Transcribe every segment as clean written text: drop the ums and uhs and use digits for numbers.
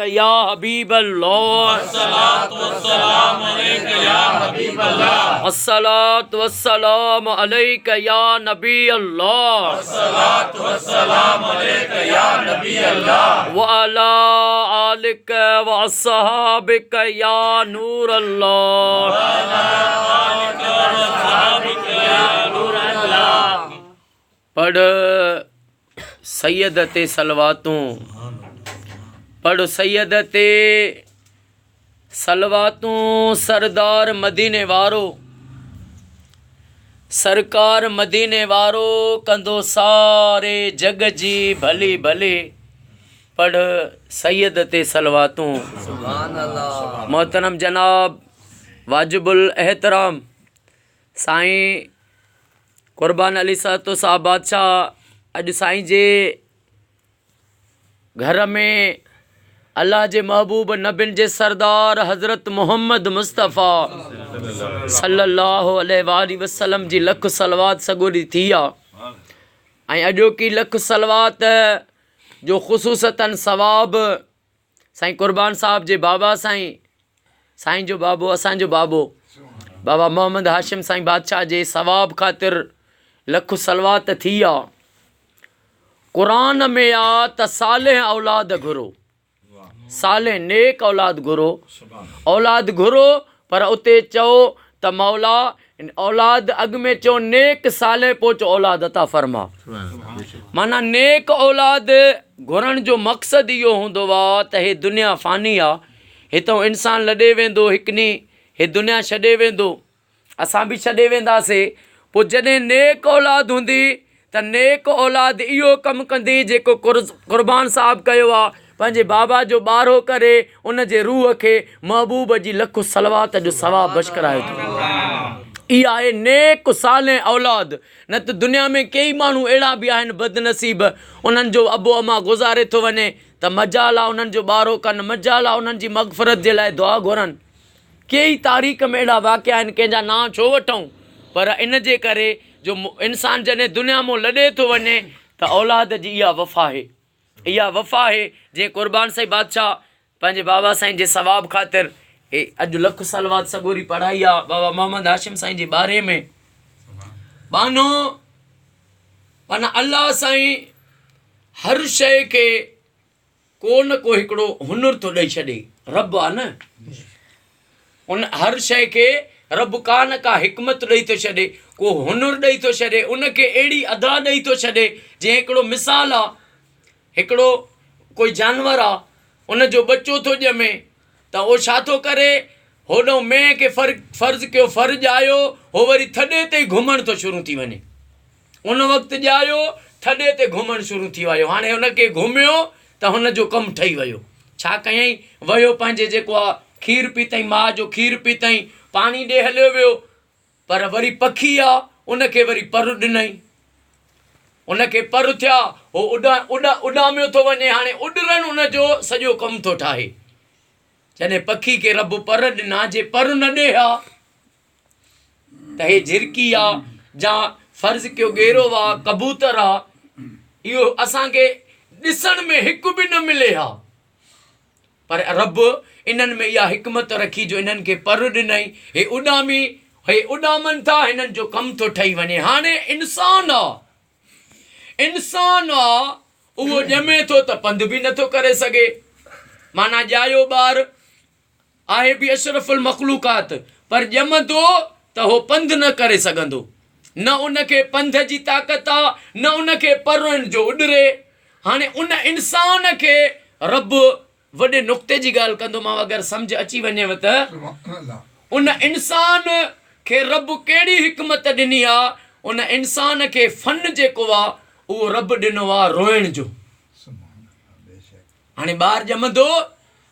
या हबीब अल्लाह, अस्सलातु वस्सलाम अलैका या हबीब अल्लाह, अस्सलातु वस्सलाम अलैका या नबी अल्लाह, अस्सलातु वस्सलाम अलैका या नबी अल्लाह, व अला आलिका व अस्हाबिका या नूर अल्लाह, व अला आलिका व अस्हाबिका या नूर अल्लाह। पढ़ सैयद ते सलवातूं, पढ़ सैयद ते सलवातूं, सरदार मदीने वारो, सरकार मदीने वारो कंदो सारे जग जी भली भले। पढ़ सैयद ते सलवातूं। मोहतरम जनाब वाजिबुल एहतराम साईं कुर्बान अली साहब साहब बादशाह अॼु साईं जे घर में अल्लाह जे महबूब नबियुनि जे सरदार हज़रत मोहम्मद मुस्तफ़ा सल्लल्लाहु अलैहि वसल्लम जी लख सलवात सगोरी थी आहे ऐं अॼोकी लख सलवात जो ख़ुसूसतन सवाब साईं कुर्बान साहब जे बाबा साईं जो बाबो असांजो बाबो बाबा मोहम्मद हाशिम साईं बादशाह जे सवाब ख़ातिर लख सलवात थी आहे। क़ुरान में आहे त सालेह औलाद घुरो, सालेह नेक औलाद घुरो, औलाद घुरो, पर उते चओ त मौला औलाद अॻु में चओ नेक सालेह पोइ चओ औलाद अता फरमा। माना नेक औलाद घुरण जो मक़सदु इहो हूंदो आहे त हे दुनिया फ़ानी आहे, हितां इंसानु लॾे वेंदो, हिकनी हे दुनिया छॾे वेंदो, असां बि छॾे वेंदासीं। पोइ जॾहिं नेक औलाद हूंदी त नेक औलाद इहो कमु कंदी जेको कुर्बान साहब कयो आहे, पंहिंजे बाबा जो ॿारो करे उन जे रूह खे महबूब जी लख सलवात जो सवाब बश करायो थो। इहा आहे नेक सालेह औलाद। न त दुनिया में कई माण्हू अहिड़ा बि आहिनि बदनसीब, उन्हनि जो अबो अमा गुज़ारे थो वञे त मजाल आहे उन्हनि जो ॿारो कनि, मजाल आहे उन्हनि जी मग़फ़रत जे लाइ दुआ घुरनि। कई तारीख़ में अहिड़ा वाक़िया आहिनि, कंहिंजा नाम छो वठूं, पर इन जे करे जो इंसानु जॾहिं दुनिया मां लॾे थो वञे त औलाद जी इहा वफ़ा आहे, इहा वफ़ा आहे। जीअं कुर्बान साईं बादशाह पंहिंजे बाबा साईं जे सवाब ख़ातिर अॼु लख सलवात सगोरी पढ़ाई आहे बाबा मोहम्मद हाशिम साईं जे बारे में। बानो माना अल्लाह साईं हर शइ खे को न को हिकिड़ो हुनुर थो ॾेई छॾे, रब आहे न, उन हर शइ खे रब का न का हिकमत ॾेई थो छॾे, को हुनुर ॾेई थो छॾे, उनखे अहिड़ी अदा ॾेई थो छॾे। जीअं हिकिड़ो मिसाल आहे, हिकिड़ो कोई जानवर आहे, उन जो बचो थो ॼमे त उहो छा थो करे, होॾो मेंह खे फ़र्ज़ु कयो फ़र्ज़ु आयो, हो वरी थॾे ते घुमणु थो शुरू थी वञे, उन वक़्तु ॼायो थॾे ते घुमणु शुरू थी वियो। हाणे हुनखे घुमियो त हुनजो कमु ठही वियो। छा कयईं, वियो पंहिंजे जेको आहे खीरु पीतईं, माउ जो खीरु पीतईं, पाणी ॾे हलियो वियो, पर वरी पखी आहे उनखे वरी पर ॾिनई, उनखे पर थिया, हो उॾामियो थो वञे, हाणे उॾरणु उनजो सॼो कमु थो ठाहे। जॾहिं पखी खे रब पर ॾिना, जे पर न ॾे हा त हे झिरकी आहे जा फ़र्ज़ु कयो गेरो आहे, कबूतर आहे, इहो असांखे ॾिसण में हिकु बि न मिले हा, पर रब इन्हनि में इहा हिकमत रखी जो इन्हनि खे पर ॾिनई, हे उॾामी, हे उॾामनि था, हिननि जो कमु थो ठही वञे। हाणे इंसानु आहे, इंसानु आहे, उहो ॼमे थो त पंधु बि नथो करे सघे। माना ॼायो ॿारु आहे बि अशरफुल मख़लूक़ात, पर ॼमंदो त हो पंधु न करे सघंदो, न उनखे पंध जी ताक़त आहे, न उनखे परनि जो उॾरे। हाणे उन इंसान खे रब वॾे नुक़्ते जी ॻाल्हि कंदोमांव, अगरि सम्झ अची वञेव त उन इंसान खे रब कहिड़ी हिकमत ॾिनी आहे, उन इंसान खे फ़न जेको आहे उहो रब ॾिनो आहे रोइण जो। हाणे ॿारु ॼमंदो,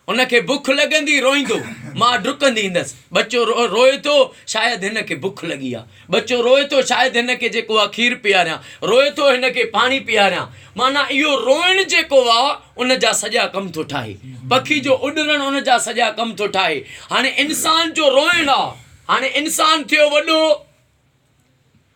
उनखे बुख लॻंदी, रोईंदो, मां डुकंदी ईंदसि, बच्चो रोए थो, शायदि हिनखे बुख लॻी आहे, बच्चो रोए थो, शायदि हिनखे जेको आहे खीरु पीआरियां, रोए थो हिनखे पाणी पीआरियां। माना इहो रोइण जेको आहे उन जा सॼा कमु थो ठाहे, पखी जो उॾरणु उन जा सॼा कमु थो ठाहे। हाणे इंसान जो रोइणु आहे, हाणे इंसानु थियो वॾो,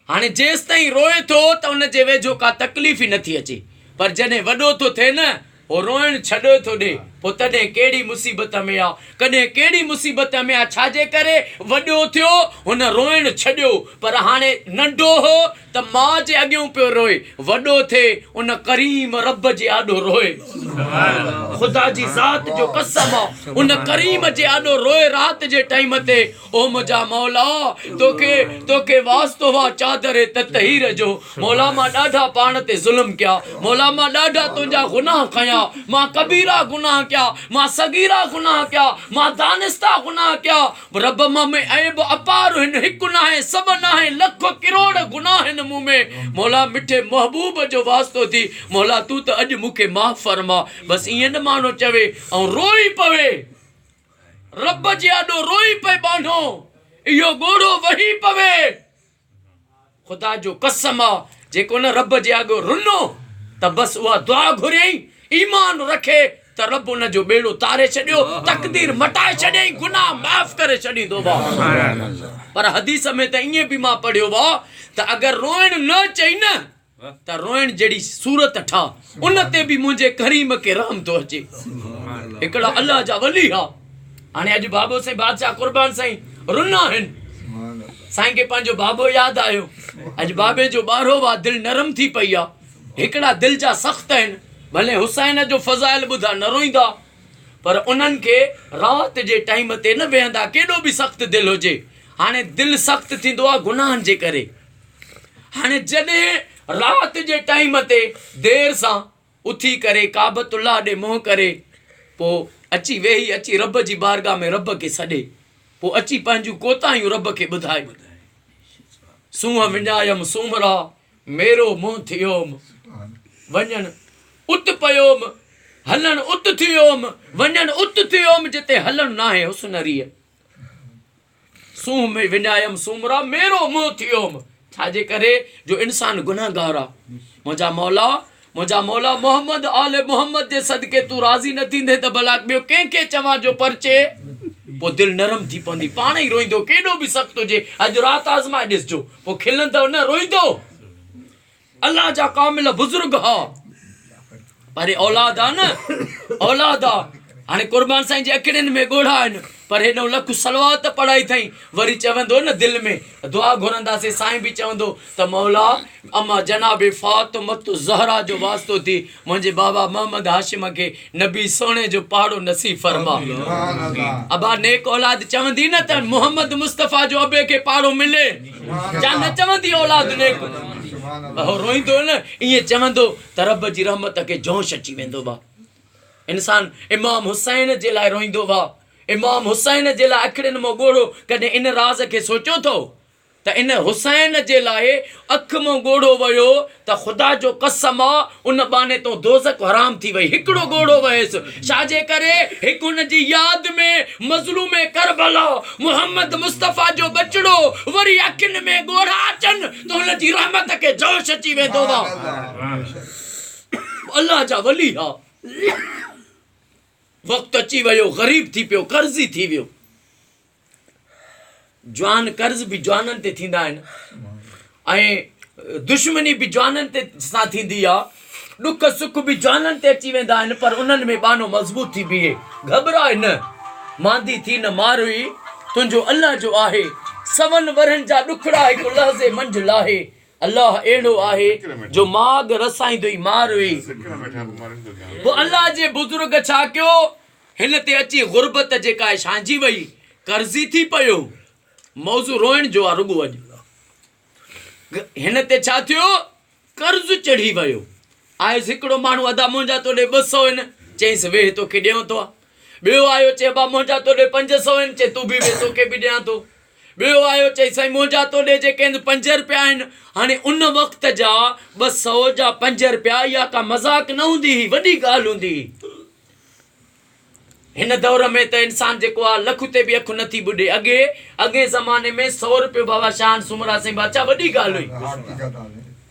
हाणे जेसि ताईं रोए थो त उन जे वेझो का तकलीफ़ ई नथी अचे, पर जॾहिं वॾो थो थिए न, उहो रोइणु छॾे थो ॾे, पोइ तॾहिं कहिड़ी मुसीबत में आहे, कॾहिं कहिड़ी मुसीबत में आहे। छाजे करे वॾो थियो हुन रोइण छॾियो, पर हाणे नंढो हो त माउ जे अॻियां पियो रोए, वॾो थिए उन करीम रब जे आॾो रोए। ख़ुदा जी ज़ात जो कसम आहे, उन करीम जे आॾो रोए राति जे टाइम ते। ओ मुंहिंजा मौला, तोखे वास्तो वा चादर ततहीर जो। मौला मां ॾाढा पाण ते ज़ुल्म कया, मौला मां ॾाढा तुंहिंजा गुनाह कया, मां कबीरा गुनाह कया, मां सगीरा गुनाह कया, मां दानिस्ता गुनाह कया। रब मां में ऐब अपार हिन, हिकु न आहे सब न आहे, लख करोड़ गुनाह हिन मूं में। मौला मिठे महबूब जो वास्तो थी, मौला तू त अॼु मूंखे माफ़ फरमा। बसि ईअं न माण्हू चवे ऐं रोई पवे, रब जे आॾो रोई पए बानो, इहो ॻोढ़ो वही पवे। ख़ुदा जो कसम आहे, जेको न रब जे आॻो रुनो त बसि उहा दुआ घुरियईं, ईमान रखे त रब उन जो बेड़ो तारे छॾियो, तकदीर मटाए छॾियईं, गुनाह माफ़ करे छॾींदो भाउ। पर हदीस में त ईअं बि मां पढ़ियो भाउ त अगरि रोइण न चई न त रोइण जहिड़ी सूरत ठाह, उन ते बि मुंहिंजे करीम खे रहम थो अचे। हिकिड़ा अल्लाह जा वली हा, हाणे अॼु बाबो साईं बादशाह कुर्बान साईं रुना आहिनि, साईं खे पंहिंजो बाबो यादि आयो। अॼु बाबे जो ॿारहो वा, दिलि नरम थी पई आहे। हिकिड़ा दिलि जा सख़्त आहिनि, भले हुसैन जो फज़ाइल ॿुधा न रोईंदा, पर उन्हनि खे राति जे टाइम ते न वेहंदा, केॾो बि सख़्तु दिलि हुजे। हाणे दिलि सख़्तु थींदो आहे गुनाहनि जे करे। हाणे जॾहिं राति जे टाइम ते देर सां उथी करे काबतुल्लाह ॾे मुंहुं करे, पोइ अची वेही अची रब जी बारगाह में रब खे सॾे, पोइ अची पंहिंजूं कोताहियूं रब खे ॿुधाए। सूंहं विञायमि सूमरा, मेरो मुंहुं थियोमि, वञण उत पयोमि, हलण उत थियोमि, वञण उत थियोमि, जिते हलण न आहे हुस्नरीअ। सूंहं में विञायमि सूमरा, मेरो मुंहुं थियोमि। छाजे करे जो इंसान गुनाहगार आहे। मुंहिंजा मौला मोहम्मद आले मोहम्मद जे सदके तूं राज़ी न थींदे त भला ॿियो कंहिंखे चवां जो परचे, पोइ दिलि नरम थी पवंदी, पाण ई रोईंदो, केॾो बि सख़्तु हुजे। अॼु राति आज़माए ॾिसजो, पोइ खिलंदव न रोईंदो। अल्लाह जा कामिल बुज़ुर्ग हा, पर औलाद आहे न, औलाद आहे। हाणे कुर्बान साईं जे अखिड़ियुनि में ॻोढ़ा आहिनि, पर हेॾो लख सलवात पढ़ाई अथई, वरी चवंदो न दिलि में दुआ घुरंदासीं। साईं बि चवंदो त मौला अमा जनाब फातिमत ज़हरा जो वास्तो थी, मुंहिंजे बाबा मोहम्मद हाशिम खे नबी सोने जो पहाड़ो नसीब फरमा। अबा नेक औलाद चवंदी न त मोहम्मद मुस्तफ़ा जो अबे खे पहाड़ो मिले, जा न चवंदी औलाद नेक, रोईंदो न, ईअं चवंदो त रब जी रहमत खे जोश अची वेंदो। बा इंसान इमाम हुसैन जे लाइ रोईंदो। बा इमाम हुसैन जे लाइ अखिड़ियुनि मां ॻोढ़ो, कॾहिं इन राज़ खे सोचियो थो त इन हुसैन जे लाइ अखि मां ॻोढ़ो वियो त ख़ुदा जो कसम आहे उन बाने तो दोज़ख हराम थी वई। हिकिड़ो ॻोढ़ो वयसि, छाजे करे हिकु हुन जी यादि में मज़लूम करबला मोहम्मद मुस्तफ़ा जो बचड़ो, वरी अखियुनि में ॻोढ़ा अचनि त हुन जी रहमत खे जोश अची वेंदो। अल्लाह जा वली हा। वक़्तु अची वियो, ग़रीब थी पियो, कर्ज़ी थी वियो। जवान कर्ज़ बि जवाननि ते थींदा आहिनि, ऐं दुश्मनी बि जवाननि ते सां थींदी आहे, ॾुख सुख बि जवाननि ते अची वेंदा आहिनि, पर उन्हनि में बानो मज़बूत थी बीहे। घबराए न, मांदी थी न मारुई, तुंहिंजो अल्लाह जो आहे। सवन वरनि जा ॾुखड़ा हिकु लहज़े मंझि लाहे, अल्लाह अहिड़ो आहे जो माग रसाईंदो मार हुई। पोइ अल्लाह जे बुज़ुर्ग छा कयो, हिन ते अची गुरबत जेका आहे छांइजी वई, कर्ज़ी थी पियो। मौज़ू रोइण जो आहे रुॻो। अॼु हिन ते छा थियो, कर्ज़ चढ़ी वियो। आयुसि हिकिड़ो माण्हू, अदा मुंहिंजा तोॾे 200 आहिनि, चईंसि वेह तोखे ॾियां थो। ॿियो आयो, चए बा मुंहिंजा तोॾे 500 आहिनि, चए तूं बि वेह तोखे बि ॾियां थो। ॿियो आयो, चई साईं मुंहिंजा तोॾे जेके आहिनि 5 रुपया आहिनि। हाणे उन वक़्त जा 200 जा 5 रुपया, इहा का मज़ाक न हूंदी हुई, वॾी ॻाल्हि हूंदी हुई। हिन दौर में त इंसान जेको आहे लख ते बि अखि नथी ॿुॾे। अॻे ज़माने में 100 रुपयो बाबा शान सुमरा साईं बादशाह वॾी ॻाल्हि हुई।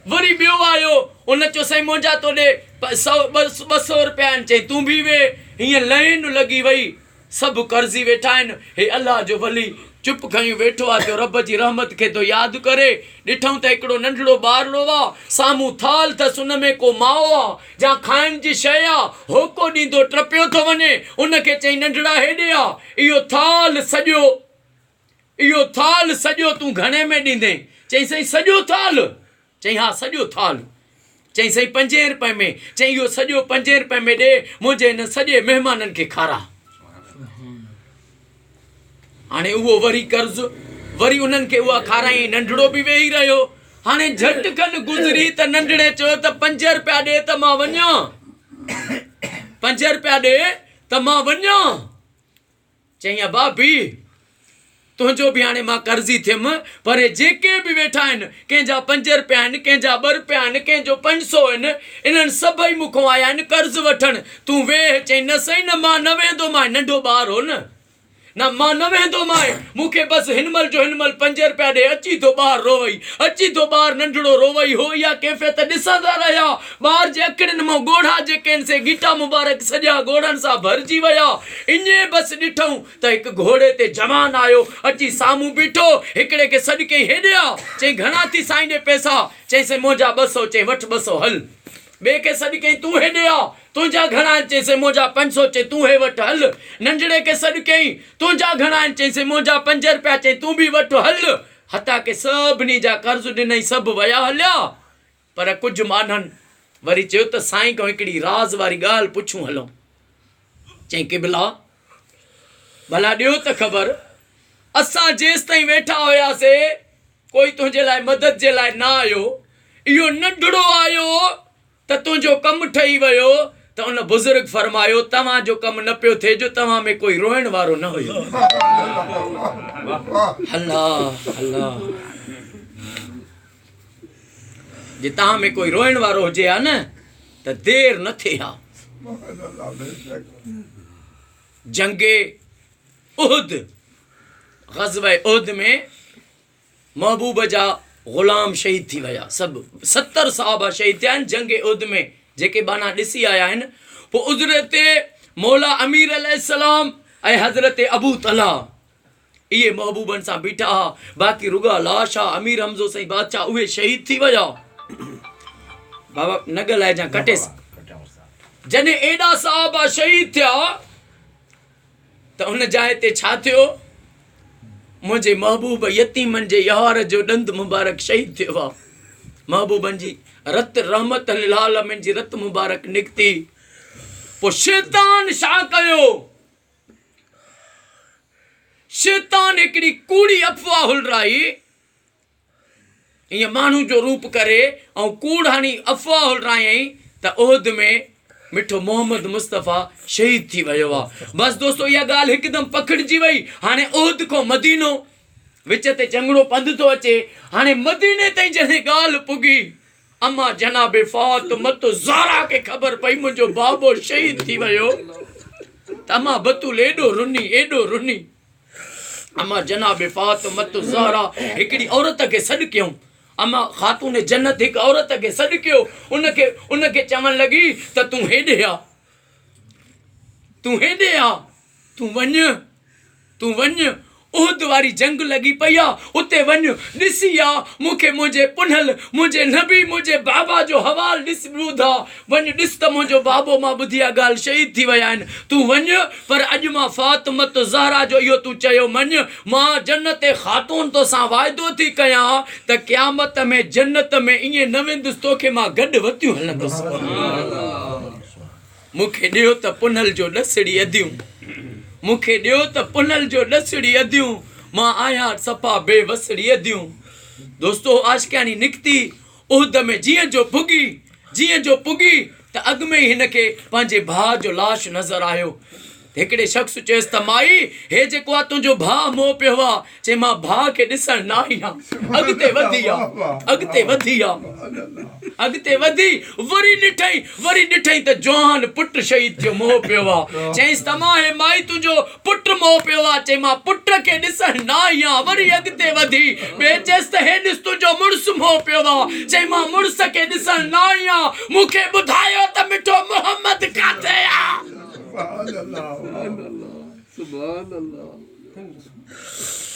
वरी ॿियो आयो, उन चयो साईं मुंहिंजा तोॾे 200 रुपया आहिनि, चई तूं बि वे। हीअं लाइन लॻी वई, सभु कर्ज़ी वेठा आहिनि। हे अल्लाह जो वली चुप खयूं वेठो आहे तो रब जी रहमत खे तो यादि करे ॾिठऊं त हिकिड़ो नंढड़ो ॿारड़ो आहे साम्हूं थाल अथसि उन में को माओ आहे जा खाइण जी शइ आहे होको ॾींदो टपियो थो वञे उनखे चई नंढड़ा हेॾे आहे इहो थाल सॼो तूं घणे में ॾींदे चई साईं सॼो थाल चई हा सॼो थाल चई साईं 5 रुपए में चई इहो सॼो 5 रुपए में ॾे मुंहिंजे हिन सॼे महिमाननि खे खारा हाणे उहो वरी कर्ज़ वरी उन्हनि खे उहा खाराई नंढड़ो बि वेही रहियो हाणे झटि खनि गुज़री त नंढड़े चयो त 5 रुपया ॾे त मां वञा 5 रुपया ॾे त मां वञा चई भाभी तुंहिंजो बि हाणे मां कर्ज़ी थियुमि पर जेके बि वेठा आहिनि कंहिंजा 5 रुपया आहिनि कंहिंजा 2 रुपया आहिनि कंहिंजो 500 आहिनि इन्हनि सभई मूंखां आया आहिनि कर्ज़ वठणु तूं वेह चई न सही न मां न वेंदो मां नंढो ॿार हो न मां न वेंदो मां मूंखे बसि हिनमल जो हिनमल 5 रुपया ॾे अची थो ॿार रोवई अची थो ॿार नंढड़ो रोवई हो इहा कैफ़ियत ॾिसंदा रहिया ॿार जे अखिड़ियुनि मां ॻोढ़ा जेके आहिनि से गीटा मुबारक सॼा ॻोढ़नि सां भरिजी विया ईअं बसि ॾिठऊं त हिकु घोड़े ते जवान आयो अची साम्हूं बीठो हिकिड़े खे सॾु कई हेॾे आ चई घणा थी साईं ॾे पैसा चई साईं मुंहिंजा 200 चई वठि 200 हल ॿिए खे सॾु कई तूं हेॾे आ तुंहिंजा घणा आहिनि चई साईं मुंहिंजा 500 चई तूं हे वठि हल नंढड़े खे सॾु कई तुंहिंजा घणा आहिनि चई साईं मुंहिंजा 5 रुपया चई तूं बि वठि हल हता के सभिनी जा कर्ज़ ॾिनई सभु विया हलिया पर कुझु माननि वरी चयो त साईं खां हिकिड़ी राज़ वारी ॻाल्हि पुछूं हलूं चई किबला भला ॾियो त ख़बर असां जेसि ताईं वेठा हुयासीं कोई तुंहिंजे लाइ मदद जे लाइ न आयो इहो नंढड़ो आयो त तुंहिंजो कमु ठही वियो त उन बुज़ुर्ग फरमायो तव्हांजो कमु न पियो थिए जो तव्हां में कोई रोइण वारो न हुयो अल्लाह जे तव्हां में कोई रोइण वारो हुजे हा न त देर न थिए हा जंगे उहद ग़ज़वे उहद में महबूब जा ग़ुलाम शहीद थी विया सभु 70 सहाबा शहीद थिया आहिनि जंगे उहद में जेके बाना ॾिसी आया आहिनि पोइ उज़रत मौला अमीर अलैहिस्सलाम ऐं हज़रत अबू तला इहे महबूबनि सां बीठा हुआ बाक़ी रुॻा लाश आहे अमीर हमज़ो सही बादशाह उहे शहीद थी विया बाबा न ॻाल्हाइजां कटेसि जॾहिं एॾा सहाबा शहीद थिया त उन जाइ ते छा थियो मुंहिंजे महबूब यतीमनि जे यार जो ॾंद मुबारक शहीद थियो आहे महबूबनि जी रत रहमत लिल आलमीन जी रत मुबारक निकिती पोइ शैतान छा कयो शैतान हिकिड़ी कूड़ी अफ़वाह हुलराई ईअं माण्हू जो रूप करे ऐं कूड़ हणी अफ़वाह हुलरायई त उहद में मिठो मोहम्मद मुस्तफ़ा शहीद थी वियो आहे बसि दोस्तो इहा ॻाल्हि हिकदमि पखिड़िजी वई हाणे उहद खां मदीनो विच ते चङड़ो पंधु थो अचे हाणे मदीने ताईं जॾहिं ॻाल्हि पुगी अम्मा जनाबे फातिमत ज़हरा खे ख़बर पई मुंहिंजो बाबो शहीद थी वियो त अम्मा बतूल एॾो रुनी अम्मा जनाबे फातिमत ज़हरा हिकिड़ी औरत खे सॾु कयूं अम्मा ख़ातून जन्नत हिकु औरत खे सॾु कयो उनखे चवणु लॻी त तूं हेॾे आ तूं वञ उहद वारी जंग लॻी पई आहे उते वञ ॾिसी आ मूंखे मुंहिंजे पुनल मुंहिंजे नबी मुंहिंजे बाबा जो हवाल ॾिस ॿुधा वञ ॾिस त मुंहिंजो बाबो मां ॿुधी आहे ॻाल्हि शहीद थी विया आहिनि तूं वञ पर अॼु मां फातिमत ज़हरा जो इहो तूं चयो मञ मां जन्नत ख़ातून तोसां वाइदो थी कयां त क़यामत में जन्नत में ईअं न वेंदुसि तोखे मां गॾु वतियूं हलंदुसि मूंखे ॾियो त पुनल जो ॾसड़ी अदियूं मूंखे ॾियो त पुनल जो ॾसड़ी अदियूं मां आहियां सफ़ा बेवसड़ी अदियूं दोस्तो आशिक़ानी निकिती उहद में जीअं जो पुगी त अॻु में ई हिनखे पंहिंजे भाउ जो लाश नज़र आयो हिकिड़े शख़्स चयसि त माई हे जेको आहे तुंहिंजो भाउ मोह पियो आहे चई मां भाउ खे ॾिसणु न आई आहियां अॻिते वधी वरी ॾिठई त जवान पुटु शहीद थियो मोह पियो आहे चईसि त मां हे माई तुंहिंजो पुटु मोह पियो आहे चई मां पुट खे ॾिसणु न आई आहियां वरी अॻिते वधी ॿिए चयसि त हे ॾिस तुंहिंजो मुड़ुसु मोह पियो आहे चई मां मुड़ुस खे ॾिसणु न आई आहियां मूंखे ॿुधायो त मिठो मोहम्मद किथे आहे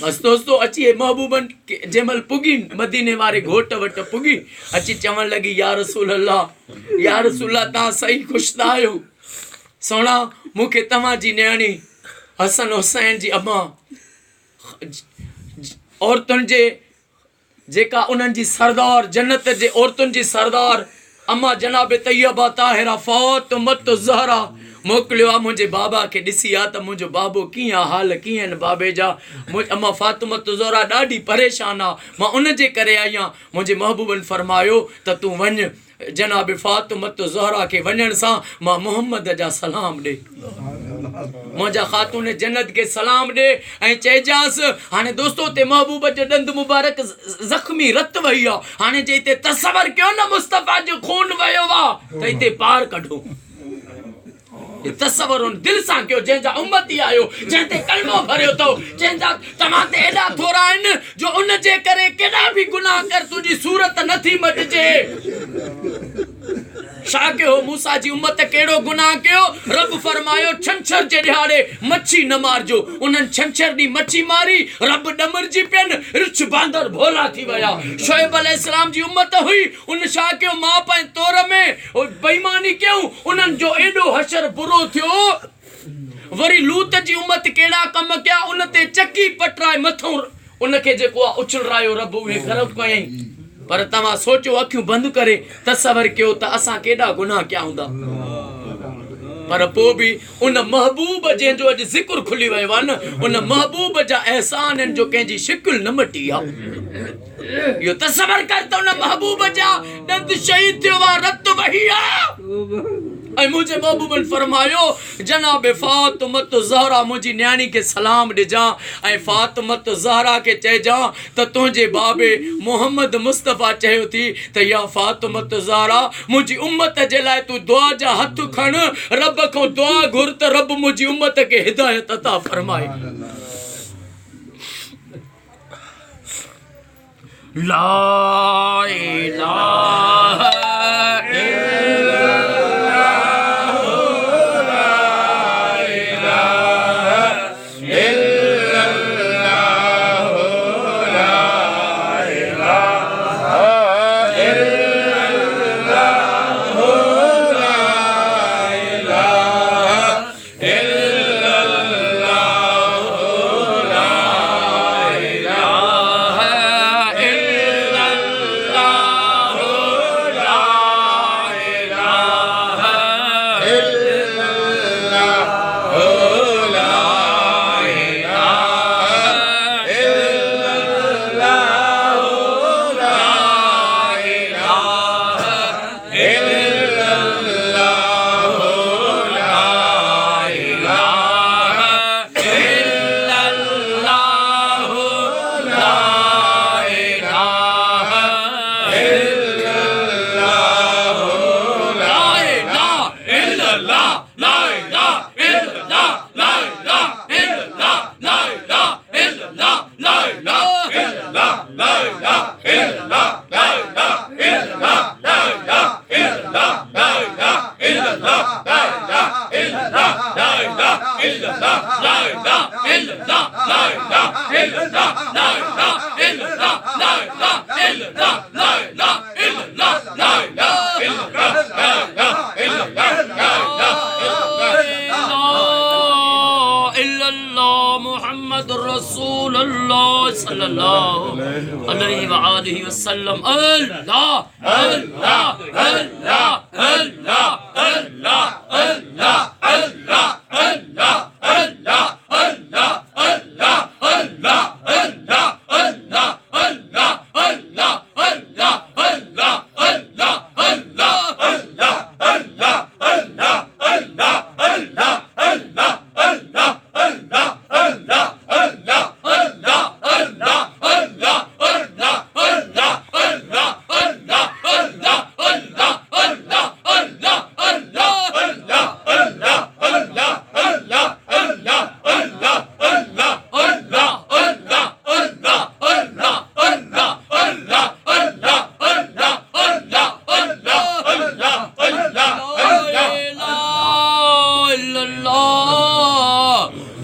बस दोस्तों अची महबूबन जंहिंमहिल पुगी मदीने वारे घोट वटि पुगी अची चवण लॻी या रसूल अल्लाह तव्हां सही ख़ुशि था आहियो सोना मूंखे तव्हांजी न्याणी हसन हुसैन जी अम्मा औरतुनि जे जेका उन्हनि जी सरदार जन्नत जे औरतुनि जी सरदार अम्मा जनाब तैयबा ताहिरा फातिमत ज़हरा मोकिलियो आहे मुंहिंजे बाबा खे ॾिसी आहे त मुंहिंजो बाबो कीअं हाल कीअं आहिनि बाबे जा अम्मा फातिमत ज़हरा ॾाढी परेशान आहे मां उन जे करे आई आहियां मुंहिंजे महबूबनि फरमायो त तूं वञ जनाब फातिमत ज़हरा खे वञण सां मां मुहम्मद जा सलाम ॾे मुंहिंजा ख़ातून जन्नत खे सलाम ॾे ऐं चइजांसि हाणे दोस्तो ते महबूब जो ॾंदु मुबारक ज़ख़्मी रत वही आहे हाणे जे हिते तसवर कयो न मुस्तफ़ा जो खून वियो आहे त हिते पार कढो तसवर उन दिल सां कयो जंहिंजा उम्मती आहियो जंहिं ते कलमो भरियो अथव जंहिंजा तव्हां ते एॾा थोरा आहिनि जो उन जे करे केॾा बि गुनाह कर तुंहिंजी सूरत नथी मटिजे छा कयो मूसा जी उम्मत कहिड़ो गुनाह कयो रब फरमायो छंछर जे ॾियारे मच्छी न मारजो उन्हनि छंछर ॾींहुं मच्छी मारी रब ॾमरजी पियनि रिछ बांदर भोला थी विया शोएब अलैहिस्सलाम जी उम्मत हुई उन छा कयो मां पंहिंजे तौर में बेईमानी कयूं उन्हनि जो एॾो हशर बुरो थियो वरी लूत जी उम्मत कहिड़ा कम कया उन ते चकी पटराए मथां उनखे जेको आहे उछलरायो रब उहे ग़रक़ कयईं पर तव्हां सोचो अखियूं बंदि करे तसवर कयो त असां केॾा गुनाह कया हूंदा पर पोइ बि उन महबूब जंहिंजो अॼु ज़िक्र खुली वियो आहे न उन महबूब जा एहसान आहिनि जो कंहिंजी शिकिल न मटी आहे इहो तसवर कर त उन महबूब जा ॾंद शहीद थियो आहे रत वही आहे ऐं मुंहिंजे महबूबनि फरमायो जनाब फातिमत ज़हरा मुंहिंजी न्याणी खे सलाम ॾिजां ऐं फातिमत ज़हरा खे चइजां त तुंहिंजे बाबे मोहम्मद मुस्तफ़ा चयो थी त या फातिमत ज़हरा मुंहिंजी उम्मत जे लाइ तूं दुआ जा हथ खण रब खां दुआ घुर त रब मुंहिंजी उम्मत खे हिदायत अता फरमाए ला इलाहा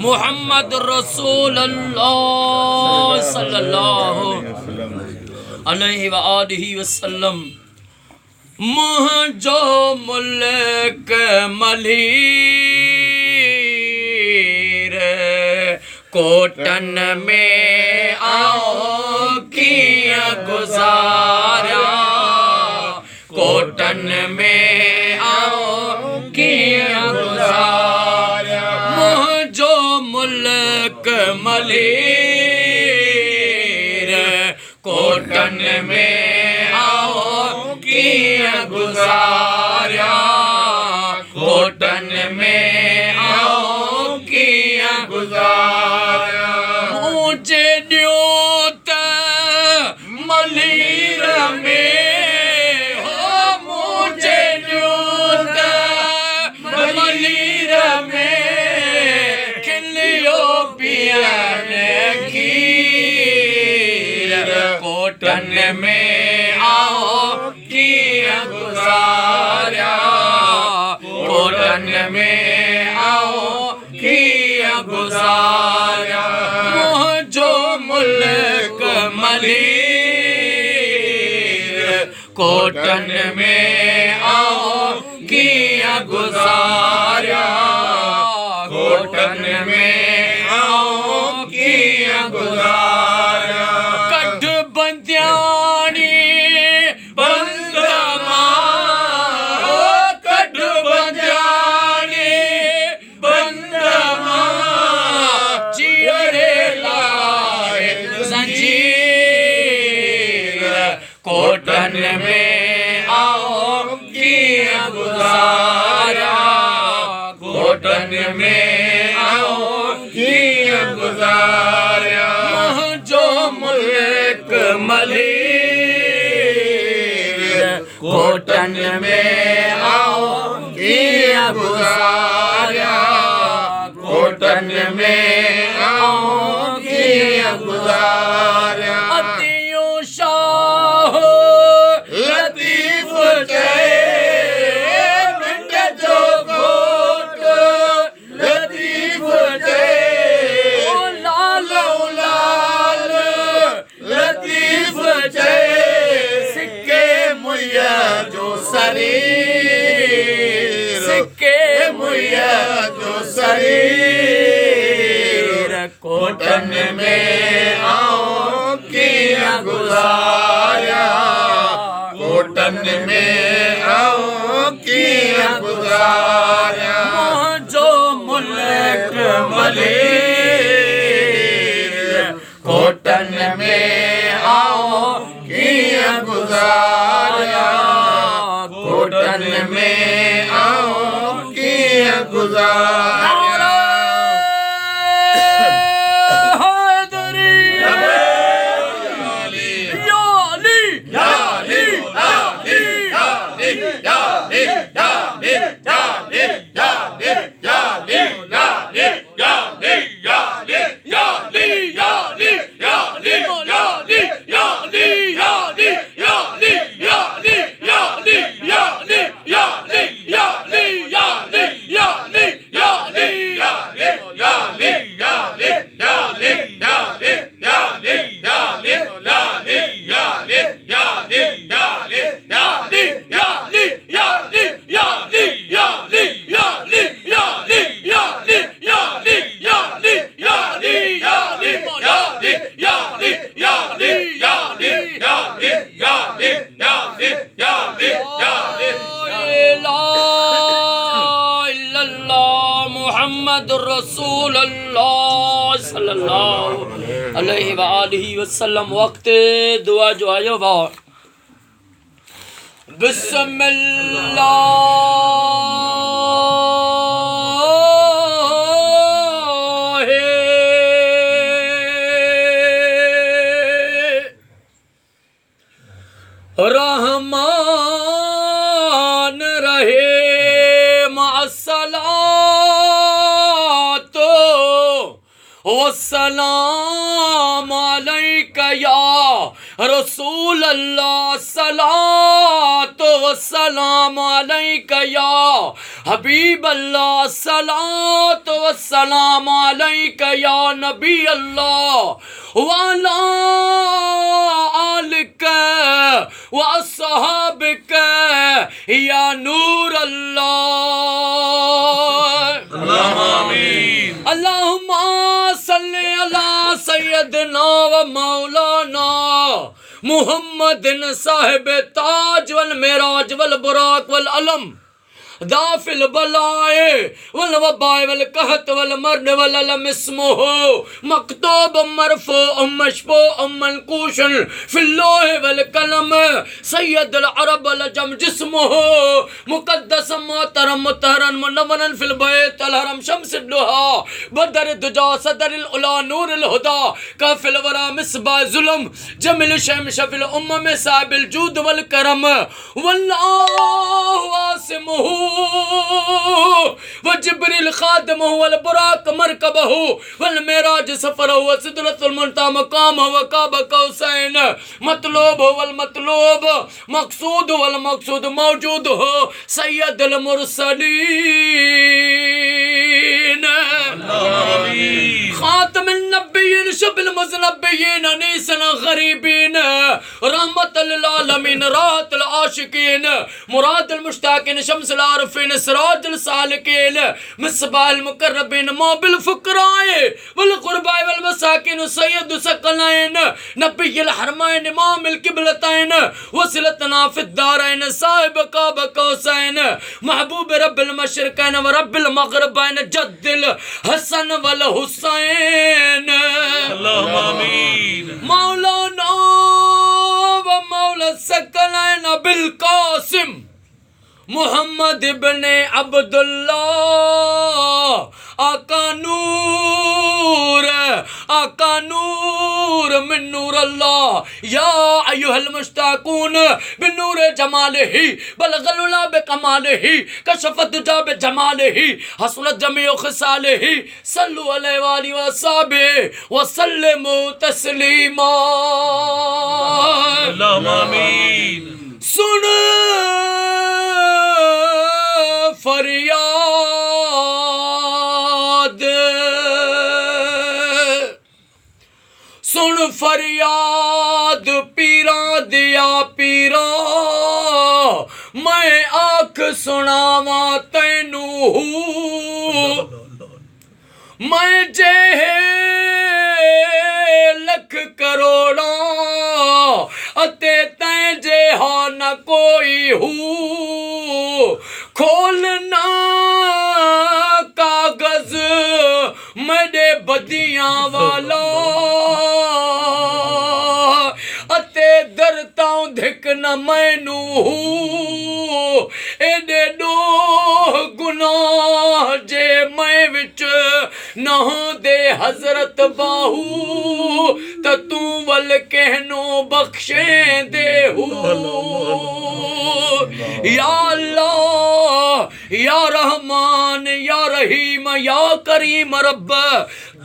मुहम्मद रसूल अल्लाह सल्लल्लाहु अलैहि व आलिहि वसल्लम। मुंहिंजो मुल्क मलीर कोटन में आओ कीअं गुज़ारिया, कोटन में आओ कीअं गुज़ारिया। मुंहिंजो मुल्क मलीर कोटन में आओ कीअं गुज़ारिया, कोटन में आओ कीअं गुज़ारिया। मुझे ॾियो त मलीर में हो, मुझे ॾियो त मलीर में खिलियो पियन खीर, कोटन में आओ कीअं गुज़ारिया, कोटन में आओ कीअं गुज़ारिया। मुंहिंजो मुल्क मलीर कोटन में आओ कीअं गुज़ारिया, कोटन में आओ कीअं गुज़ारिया। कढ बंदियाणी बंद मां, कढ बंदियाणी बंद मां, जीअरे लाइ ज़ंजीर, कोटन में आओ कीअं गुज़ारिया, कोटन में आओ कीअं गुज़ारिया। मुंहिंजो मुल्क मलीर कोटन में आओ कीअं गुज़ारिया, कोटन में आओ कीअं गुज़ारिया। अतियो शाह लतीफ़ चए मिंट जो घोट लतीफ़ चए, ओ लाल लाल लतीफ़ चए, सिके मुया जो शरीर, सिके मुया जो शरीर, कोटन में आओ कीअं गुज़ारिया, कोटन में आओ कीअं गुज़ारिया। मुंहिंजो मुल्क मलीर कोटन में आओ कीअं गुज़ारिया, कोटन में आओ कीअं गुज़ारिया। मुहम्मद रसूल अल्लाह सल्लल्लाहु अलैहि व आलिहि वसल्लम। वक्त दुआ जो आयो बा बिस्मिल्लाह रहमान रहीम अस्सलातो वस्सलाम अलैका या रसूल अल्लाह, सलातो वस्सलाम अलैका या हबीब अल्लाह सलात व सलाम अलैका या नबी अल्लाह वाला आलिका व अस्हाबिका या नूर अल्लाह। आमीन। अल्लाहुम्मा सल्ली अला सय्यदना व मौलाना मुहम्मदिन साहिब ताज वल मेराज वल बुराक वल अलम दाफिल बलाए वल वबाए वल कहत वल मर्द वल अलम इस्मुहु मक्तूब मरफू मशफू मनकूशन फिल लोह वल कलम सय्यद अल अरब वल जम जिस्मुहु मुकद्दस मोहतरम मुतहरन मुनव्वरन फिल बैत अल हरम शम्स दुहा बदर दुजा सदर अल उला नूर अल हुदा काफिल वरा मिसबा जुल्म जमिल शम शफिल उम्म साबिल जूद वल करम वल्लाहु आसिमुहु व जिब्रील खादमहु वल बुराक मरकबहु वल मेराज सफरहु व सिदरतुल मुंतहा मकामहु व काब कौसैन मतलूब वल मतलूब मकसूद वल मकसूद मौजूद हो सय्यदुल मुरसलीन खातमुन नबिय्यीन शफीउल मुज़नबिय्यीन अनीसन गरीबीन रहमतल लिल आलमीन राहतुल आशिकीन मुरादुल मुश्ताकीन शम्सुल आरिफीन सिराजुल सालिकीन मिसबाहुल मुकर्रबीन मोबिल फुकराए वल गुरबाए वल मसाकीन सय्यदु सकलैन नबियुल हरमैन इमामुल किबलतैन वसिलतना फिद दारैन साहिब काब कौसैन महबूब रब्बिल मशरिकैन व रब्बिल मगरिबैन जद्दिल हसन वल हुसैन। अल्लाहुम्मा आमीन। मौलाना व मौला सकलैन बिल कासिम मुहम्मद इब्ने अब्दुल्लाह आका नूर मिन नूर अल्लाह या अय्युहल मुश्ताकून बिन नूर जमालिही बलगलुला बिकमालिही कशफत दुजा बिजमालिही हसनत जमीउ खिसालिही सल्लु अलैहि व आलिहि व अस्हाबिही व सल्लिमू तस्लीमा। अल्लाहुम्मा आमीन। सुन फरियाद सुन फरियाद पीरा दिया पीरा मैं आख सुनावा तैनू मैं जे लख करोड़ा अते तैं जे हा न कोई हूँ खोलना कागज मेरे बदियां वाला अते दरतां धिक न मैनू एडे दो गुनाह जे मैं विच न दे हजरत बाहू त तू वल कहनो बख्शे देहू। या अल्लाह या रहमान या रहीम या करीम रब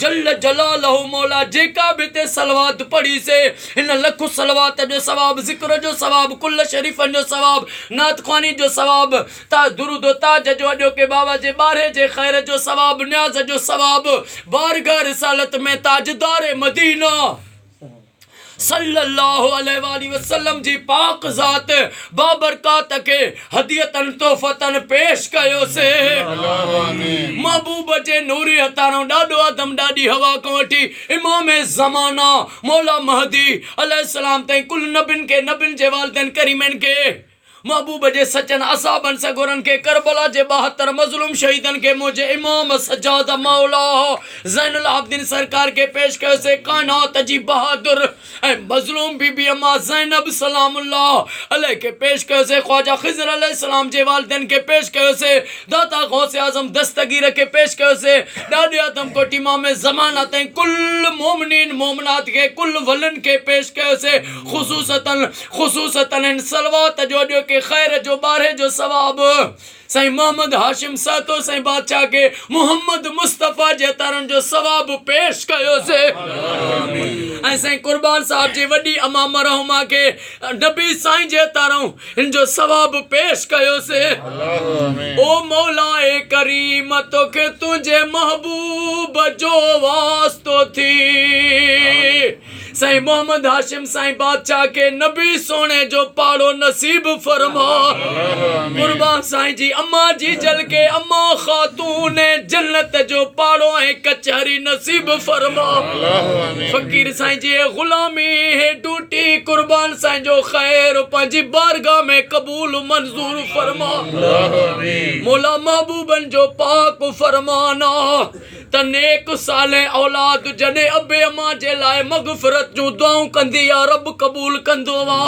जल्ल जलालहु मौला जेका भी ते सलवात पढ़ी से इन लखु सलवात जो सवाब जिक्र जो सवाब कुल शरीफन जो सवाब नात ख़्वानी जो सवाब ता दुरूद ताज जो अॼो के बाबा जे बारे जे खैर जो सवाब न्याज जो सवाब बारगाह रिसालत में ताजदार मदीना सल्लल्लाहु अलैहि वसल्लम जी पाक ज़ात बाबरकात के हदियतन तोहफतन पेश कयो से महबूब जे नूरी हथाणो ॾाढो आदम ॾाढी हवा को वठी इमाम ज़माना मौला महदी अलैहिस्सलाम ताईं कुल नबिन के नबिन जे वालिदैन करीमन के महबूब जे सचन असाबन सगुरन के करबला जे 72 मजलूम शहीदन के मुझे इमाम सज्जाद मौला ज़ैनुल आबिदीन सरकार के पेश कयो से कायनात जी बहादुर ए मजलूम बीबी अम्मा ज़ैनब सलामुल्लाह अलैह के पेश कयो से ख्वाजा खिज़र अलैहिस्सलाम जे वालिदैन के पेश कयो से दाता गौसे आज़म दस्तगीर के पेश कयो से ॾाढे आदम कोटि इमाम ज़माना ताईं कुल मोमिनीन मोमिनात के कुल वलन के पेश कयो से खुसूसतन इन सलवात जो अॼो के के खैर जो बारे जो सवाब साईं मोहम्मद हाशिम सातो साईं बादशाह के मोहम्मद मुस्तफ़ा जे तरन जो सवाब पेश कयो से ऐं साईं कुर्बान साहब जी वॾी अमा मरहुमा के नबी साईं जे तरह इन जो सवाब पेश कयो से ओ मौला ए करीम तोखे तुझे महबूब जो वास्तो थी साईं मोहम्मद हाशिम साईं बादशाह के नबी सोने जो पाड़ो नसीब फरमा कुर्बान साईं जी अम्मा जी जल के अम्मा खातून जन्नत जो पाड़ो है कचहरी नसीब फरमा फकीर साईं जी गुलामी है डूटी कुर्बान साईं जो खैर पंजी बारगाह में कबूल मंजूर फरमा मौला महबूबन जो पाक फरमाना तनेक साले औलाद जने अबे अम्मा जे लाए मगफरत जो दुआऊं कंदी या रब कबूल कंदो वा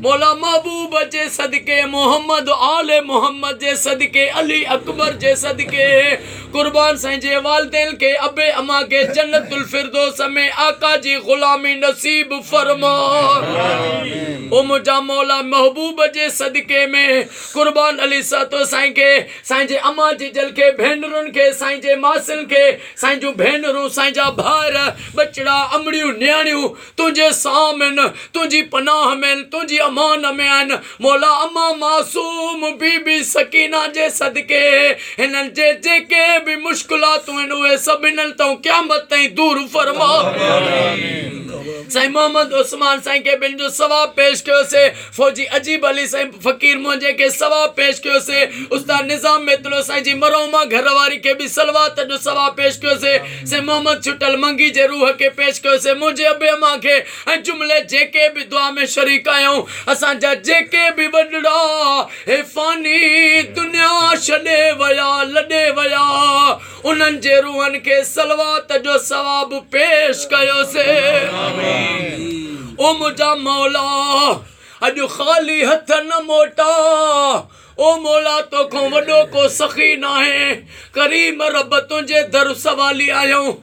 मौला महबूब जे सदके मोहम्मद आले मोहम्मद जे सदके अली अकबर जे सदके कुर्बान साईं जे वालदेन के अबे अम्मा के जन्नतुल फिरदौस में आका जी गुलामी नसीब फरमा ओ मुझा मौला महबूब जे सदके में कुर्बान अली सातो साईं के साईं जे अम्मा जी जल के भेनरुन के साईं जे मासिन के साईं जो भेनरू साईं जा भार बचड़ा अमड़ियूं न्याणियूं तुझे सामन तुझी पनाह में तुझी अमान में आन मौला अम्मा मासूम बीबी सकीना जे सदके हिनन जे के भी मुश्किलातूं आहिनि उहे सभिनी तो क़यामत ताईं दूर फरमा साईं मोहम्मद उस्मान साईं के बिन जो सवाब पेश कयो से फौजी अजीब अली साईं फकीर मुंहिंजे के सवाब पेश कयो से उस्ताद निजाम मेतलो साईं जी मरहुमा घरवारी के भी सलवात जो सवाब पेश कयो से मोहम्मद छुटल मंगी जे रूह के पेश कयो से मुझे अबे अम्मा के ऐं जुमले जेके भी दुआ में शरीक आहियूं असां जा जेके भी वॾड़ा हे फानी दुनिया छॾे वया लॾे वया उन्हनि जे रूहनि के सलवात जो सवाब पेश कयो से ओ मुझा मौला अॼु खाली हथ न मोटा ओ मौला तोखों वॾो को सखी नाहे करीम रब तुंहिंजे दर सवाली आहियूं